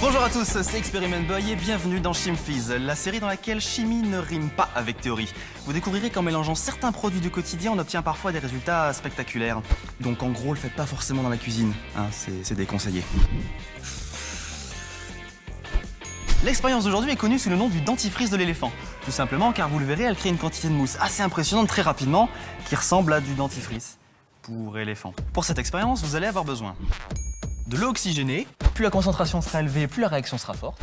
Bonjour à tous, c'est Experiment Boy et bienvenue dans Chimfizz, la série dans laquelle chimie ne rime pas avec théorie. Vous découvrirez qu'en mélangeant certains produits du quotidien, on obtient parfois des résultats spectaculaires. Donc en gros, le faites pas forcément dans la cuisine, hein, c'est déconseillé. L'expérience d'aujourd'hui est connue sous le nom du dentifrice de l'éléphant. Tout simplement car vous le verrez, elle crée une quantité de mousse assez impressionnante très rapidement qui ressemble à du dentifrice pour éléphant. Pour cette expérience, vous allez avoir besoin de l'eau oxygénée. Plus la concentration sera élevée, plus la réaction sera forte.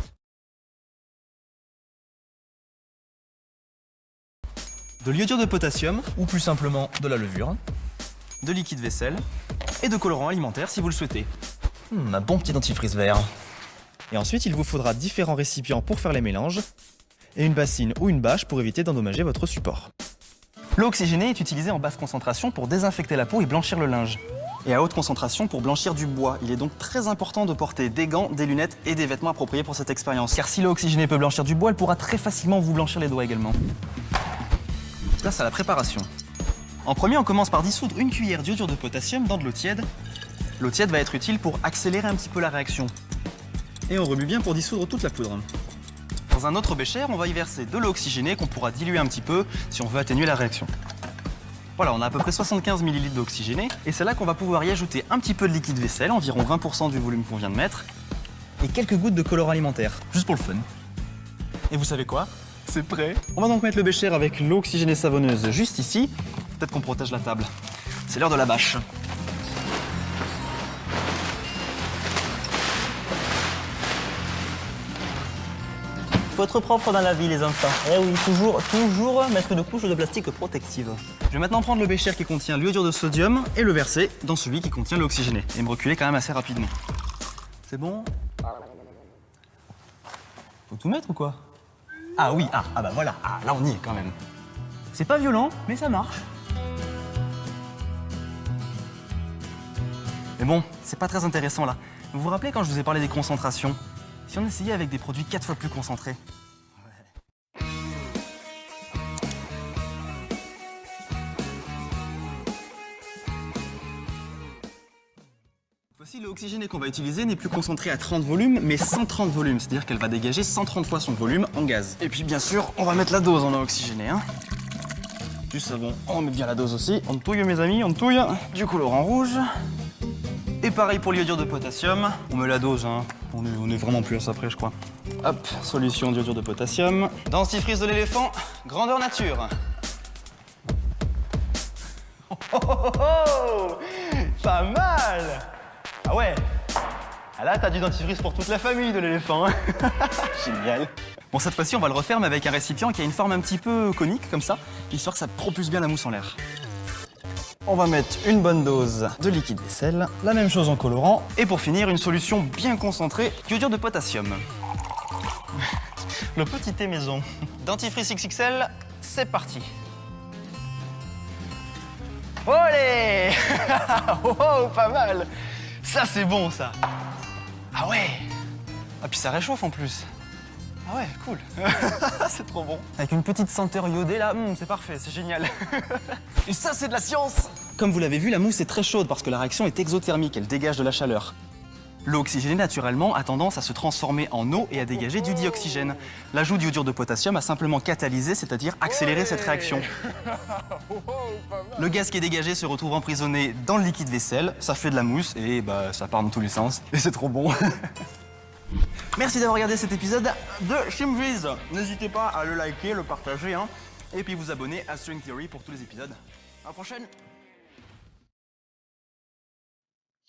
De l'iodure de potassium, ou plus simplement de la levure. De liquide vaisselle et de colorant alimentaire si vous le souhaitez. Un bon petit dentifrice vert. Et ensuite, il vous faudra différents récipients pour faire les mélanges et une bassine ou une bâche pour éviter d'endommager votre support. L'eau oxygénée est utilisée en basse concentration pour désinfecter la peau et blanchir le linge. Et à haute concentration pour blanchir du bois. Il est donc très important de porter des gants, des lunettes et des vêtements appropriés pour cette expérience. Car si l'eau oxygénée peut blanchir du bois, elle pourra très facilement vous blanchir les doigts également. Place à la préparation. En premier, on commence par dissoudre une cuillère d'iodure de potassium dans de l'eau tiède. L'eau tiède va être utile pour accélérer un petit peu la réaction. Et on remue bien pour dissoudre toute la poudre. Dans un autre bécher, on va y verser de l'eau oxygénée qu'on pourra diluer un petit peu si on veut atténuer la réaction. Voilà, on a à peu près 75 ml d'eau oxygénée et c'est là qu'on va pouvoir y ajouter un petit peu de liquide vaisselle, environ 20% du volume qu'on vient de mettre, et quelques gouttes de colorant alimentaire, juste pour le fun. Et vous savez quoi? C'est prêt. On va donc mettre le bécher avec l'eau oxygénée savonneuse juste ici. Peut-être qu'on protège la table. C'est l'heure de la bâche. Faut être propre dans la vie, les enfants. Eh oui, toujours mettre une couche de plastique protective. Je vais maintenant prendre le bécher qui contient l'iodure de sodium et le verser dans celui qui contient l'eau oxygénée. Et me reculer quand même assez rapidement. C'est bon? Faut tout mettre ou quoi? Ah oui, bah voilà. Ah, là on y est quand même. C'est pas violent, mais ça marche. Mais bon, c'est pas très intéressant là. Vous vous rappelez quand je vous ai parlé des concentrations? Si on essayait avec des produits 4 fois plus concentrés. Voici l'eau oxygénée qu'on va utiliser n'est plus concentrée à 30 volumes, mais 130 volumes. C'est-à-dire qu'elle va dégager 130 fois son volume en gaz. Et puis bien sûr, on va mettre la dose en eau oxygénée. Juste avant, on met bien la dose aussi. On touille mes amis, on touille du colorant rouge. Et pareil pour l'iodure de potassium. On met la dose, on est vraiment plus à ça près, je crois. Hop, solution d'iodure de potassium. Dentifrice de l'éléphant, grandeur nature. Oh, pas mal. Ah ouais. Ah là, t'as du dentifrice pour toute la famille de l'éléphant. Génial. Bon, cette fois-ci, on va le refaire, mais avec un récipient qui a une forme un petit peu conique, comme ça, histoire que ça propulse bien la mousse en l'air. On va mettre une bonne dose de liquide vaisselle, la même chose en colorant, et pour finir, une solution bien concentrée d'iodure de potassium. Le petit thé maison. Dentifrice XXL, c'est parti. Olé. Oh, pas mal. Ça, c'est bon, ça. Ah ouais. Ah, puis ça réchauffe en plus. Ah ouais, cool. C'est trop bon. Avec une petite senteur iodée là, c'est parfait, c'est génial. Et ça, c'est de la science. Comme vous l'avez vu, la mousse est très chaude parce que la réaction est exothermique, elle dégage de la chaleur. L'eau oxygénée, naturellement, a tendance à se transformer en eau et à dégager du dioxygène. L'ajout d'iodure de potassium a simplement catalysé, c'est-à-dire accéléré cette réaction. Le gaz qui est dégagé se retrouve emprisonné dans le liquide vaisselle, ça fait de la mousse et ça part dans tous les sens. Et c'est trop bon. Merci d'avoir regardé cet épisode de Chimfizz. N'hésitez pas à le liker, le partager, et puis vous abonner à String Theory pour tous les épisodes. À la prochaine.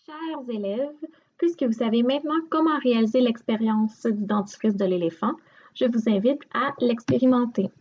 Chers élèves, puisque vous savez maintenant comment réaliser l'expérience du dentifrice de l'éléphant, je vous invite à l'expérimenter.